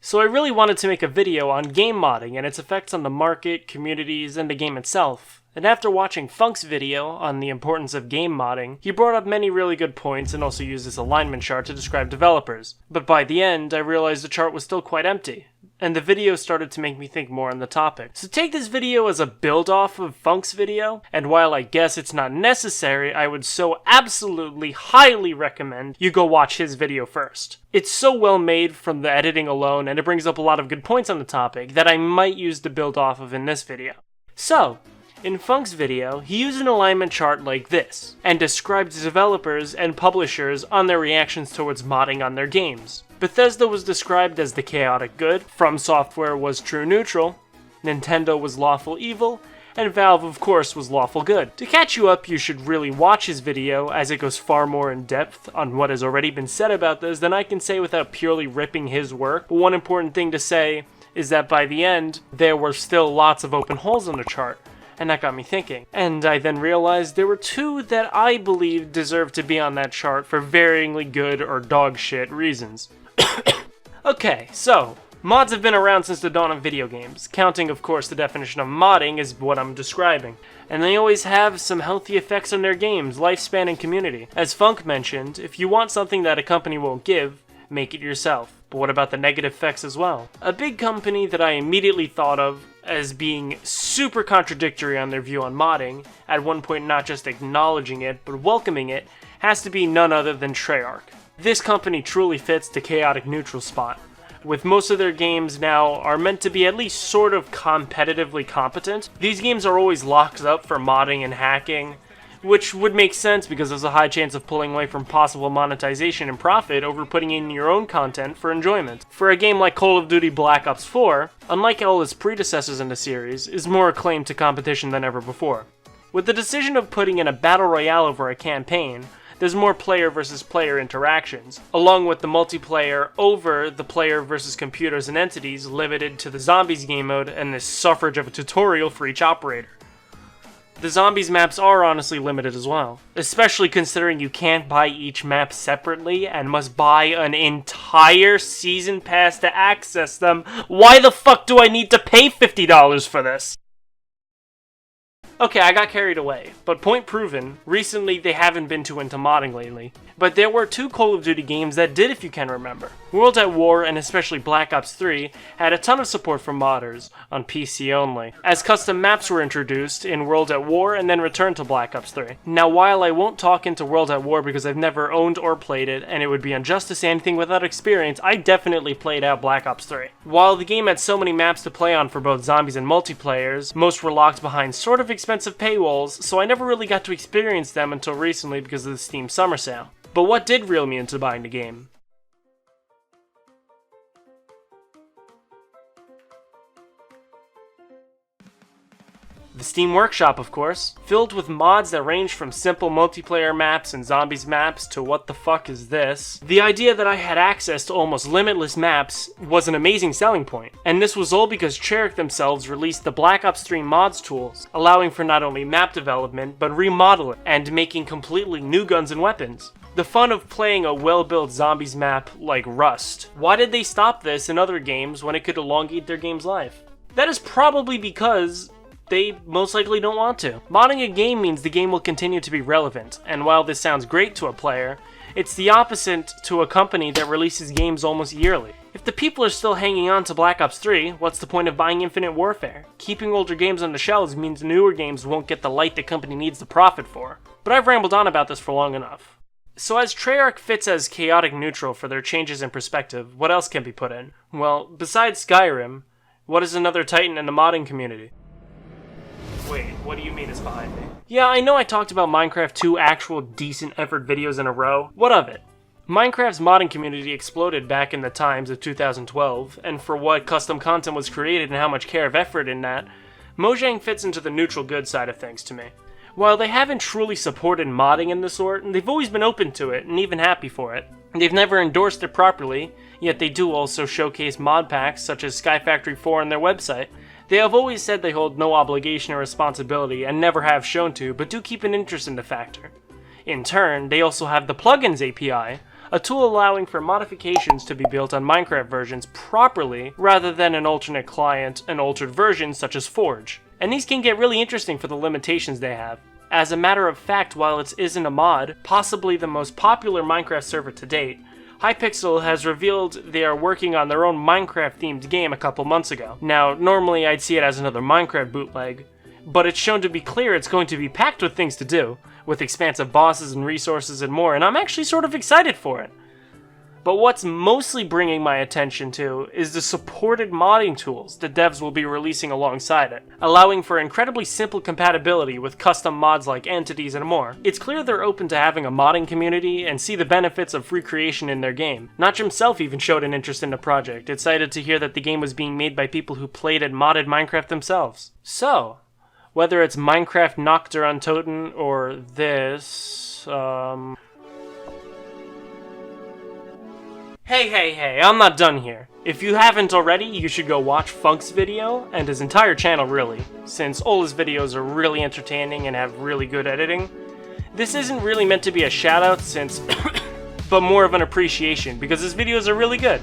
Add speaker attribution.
Speaker 1: So I really wanted to make a video on game modding and its effects on the market, communities, and the game itself. And after watching Funk's video on the importance of game modding, he brought up many really good points and also used this alignment chart to describe developers. But by the end, I realized the chart was still quite empty, and the video started to make me think more on the topic. So take this video as a build-off of Funk's video, and while I guess it's not necessary, I would so absolutely highly recommend you go watch his video first. It's so well made from the editing alone, and it brings up a lot of good points on the topic that I might use to build off of in this video. So, in Funk's video, he used an alignment chart like this, and described developers and publishers on their reactions towards modding on their games. Bethesda was described as the chaotic good, From Software was true neutral, Nintendo was lawful evil, and Valve of course was lawful good. To catch you up, you should really watch his video, as it goes far more in depth on what has already been said about this than I can say without purely ripping his work. But one important thing to say is that by the end, there were still lots of open holes on the chart. And that got me thinking. And I then realized there were two that I believe deserve to be on that chart for varyingly good or dog shit reasons. Okay, so, mods have been around since the dawn of video games, counting of course the definition of modding is what I'm describing. And they always have some healthy effects on their games, lifespan, and community. As Funk mentioned, if you want something that a company won't give, make it yourself. But what about the negative effects as well? A big company that I immediately thought of as being super contradictory on their view on modding, at one point not just acknowledging it, but welcoming it, has to be none other than Treyarch. This company truly fits the chaotic neutral spot, with most of their games now are meant to be at least sort of competitively competent. These games are always locked up for modding and hacking, which would make sense because there's a high chance of pulling away from possible monetization and profit over putting in your own content for enjoyment. For a game like Call of Duty Black Ops 4, unlike all its predecessors in the series, is more acclaimed to competition than ever before. With the decision of putting in a battle royale over a campaign, there's more player versus player interactions, along with the multiplayer over the player versus computers and entities limited to the zombies game mode and the suffrage of a tutorial for each operator. The zombies maps are honestly limited as well, especially considering you can't buy each map separately and must buy an entire season pass to access them. Why the fuck do I need to pay $50 for this? Okay, I got carried away, but point proven, recently they haven't been too into modding lately. But there were two Call of Duty games that did, if you can remember. World at War and especially Black Ops 3 had a ton of support from modders, on PC only, as custom maps were introduced in World at War and then returned to Black Ops 3. Now while I won't talk into World at War because I've never owned or played it, and it would be unjust to say anything without experience, I definitely played out Black Ops 3. While the game had so many maps to play on for both zombies and multiplayers, most were locked behind sort of expensive paywalls, so I never really got to experience them until recently because of the Steam Summer Sale. But what did reel me into buying the game? The Steam Workshop, of course, filled with mods that range from simple multiplayer maps and zombies maps to what the fuck is this. The idea that I had access to almost limitless maps was an amazing selling point, and this was all because Treyarch themselves released the Black Ops 3 mods tools, allowing for not only map development, but remodeling and making completely new guns and weapons. The fun of playing a well-built zombies map like Rust. Why did they stop this in other games when it could elongate their game's life? That is probably because they most likely don't want to. Modding a game means the game will continue to be relevant, and while this sounds great to a player, it's the opposite to a company that releases games almost yearly. If the people are still hanging on to Black Ops 3, what's the point of buying Infinite Warfare? Keeping older games on the shelves means newer games won't get the light the company needs to profit for. But I've rambled on about this for long enough. So as Treyarch fits as chaotic neutral for their changes in perspective, what else can be put in? Well, besides Skyrim, what is another titan in the modding community? Wait, what do you mean is behind me? Yeah, I know I talked about Minecraft 2 actual decent effort videos in a row. What of it? Minecraft's modding community exploded back in the times of 2012, and for what custom content was created and how much care of effort in that, Mojang fits into the neutral good side of things to me. While they haven't truly supported modding in the sort, they've always been open to it and even happy for it. They've never endorsed it properly, yet they do also showcase mod packs such as Sky Factory 4 on their website. They have always said they hold no obligation or responsibility and never have shown to, but do keep an interest in the factor. In turn, they also have the plugins API, a tool allowing for modifications to be built on Minecraft versions properly rather than an alternate client and altered versions such as Forge. And these can get really interesting for the limitations they have. As a matter of fact, while it isn't a mod, possibly the most popular Minecraft server to date, Hypixel has revealed they are working on their own Minecraft-themed game a couple months ago. Now, normally I'd see it as another Minecraft bootleg, but it's shown to be clear it's going to be packed with things to do, with expansive bosses and resources and more, and I'm actually sort of excited for it. But what's mostly bringing my attention to is the supported modding tools the devs will be releasing alongside it, allowing for incredibly simple compatibility with custom mods like entities and more. It's clear they're open to having a modding community and see the benefits of free creation in their game. Notch himself even showed an interest in the project, excited to hear that the game was being made by people who played and modded Minecraft themselves. So, whether it's Minecraft Noctur Untoten or this, Hey, I'm not done here. If you haven't already, you should go watch Funk's video, and his entire channel really, since all his videos are really entertaining and have really good editing. This isn't really meant to be a shout out since, but more of an appreciation, because his videos are really good.